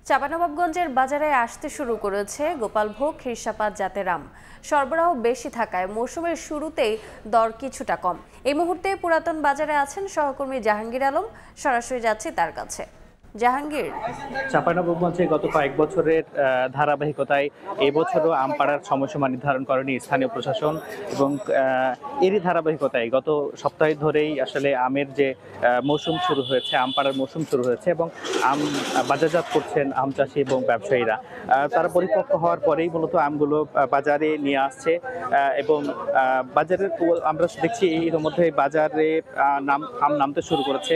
চাঁপাইনবাবগঞ্জের বাজারে আসতে শুরু করেছে গোপালভোগ খিরসাপাত জাতের আম। সরবরাহ বেশি থাকায় মৌসুমের শুরুতেই দর কিছুটা কম। এই মুহূর্তে পুরাতন বাজারে আছেন সহকর্মী জাহাঙ্গীর আলম। সরাসরি যাচ্ছি তার কাছে। জাহাঙ্গীর, চাঁপাইনবাবগঞ্জে গত কয়েক বছরের ধারাবাহিকতায় এবছরও আম পাড়ার সময়সীমা নির্ধারণ করেনি স্থানীয় প্রশাসন এবং এরই ধারাবাহিকতায় গত সপ্তাহে ধরেই আসলে আমের যে মৌসুম শুরু হয়েছে, আম পাড়ার মৌসুম শুরু হয়েছে এবং আম বাজারজাত করছেন আম চাষি এবং ব্যবসায়ীরা। তারা পরিপক্ক হওয়ার পরেই মূলত আমগুলো বাজারে নিয়ে আসছে এবং বাজারের আমরা দেখছি এর মধ্যে বাজারে আম নামতে শুরু করেছে।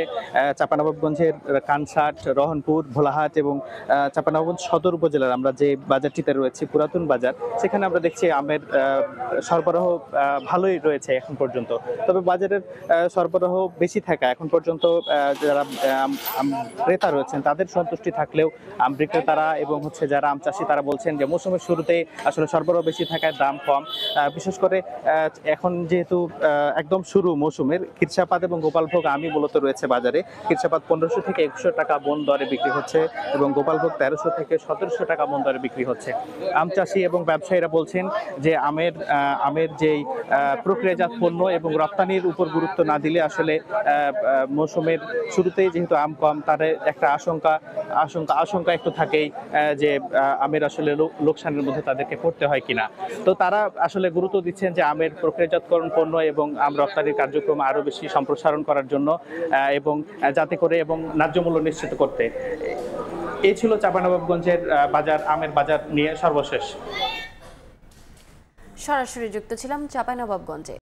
চাঁপাইনবাবগঞ্জের কানসাট, রহনপুর, ভোলাহাট এবং চাঁপাইনবাবগঞ্জ সদর উপজেলার আমরা যে বাজারটিতে রয়েছে পুরাতন বাজার, সেখানে আমরা দেখছি আমের সরবরাহ ভালোই রয়েছে এখন পর্যন্ত। তবে বাজারের সরবরাহ বেশি থাকা এখন পর্যন্ত যারা ক্রেতা রয়েছেন তাদের সন্তুষ্টি থাকলেও আম বিক্রেতারা এবং যারা আম চাষি তারা বলছেন যে মৌসুমের শুরুতেই আসলে সরবরাহ বেশি থাকায় দাম কম। বিশেষ করে এখন যেহেতু একদম শুরু মৌসুমের, খিরসাপাত এবং গোপালভোগ আমই মূলত রয়েছে বাজারে। খিরসাপাত 1500 থেকে 2100 টাকা মন দরে বিক্রি হচ্ছে এবং গোপালভোগ 1300 থেকে 1700 টাকা মন দরে বিক্রি হচ্ছে। আম চাষি এবং ব্যবসায়ীরা বলছেন যে আমের যেই প্রক্রিয়াজাত পণ্য এবং রপ্তানির উপর গুরুত্ব না দিলে আসলে মৌসুমের শুরুতেই যেহেতু আম কম, তার একটা আশঙ্কা একটু থাকেই যে আমের আসলে লোকসানের মধ্যে তাদেরকে পড়তে হয় কিনা। তো তারা আসলে গুরুত্ব দিচ্ছেন যে আমের প্রক্রিয়াজাতকরণ পণ্য এবং আম রপ্তানির কার্যক্রম আরো বেশি সম্প্রসারণ করার জন্য এবং যাতে করে এবং ন্যায্য মূল্য নিশ্চিত করতে। এই ছিল চাঁপাইনবাবগঞ্জের আমের বাজার নিয়ে সর্বশেষ। সরাসরি যুক্ত ছিলাম চাঁপাইনবাবগঞ্জে।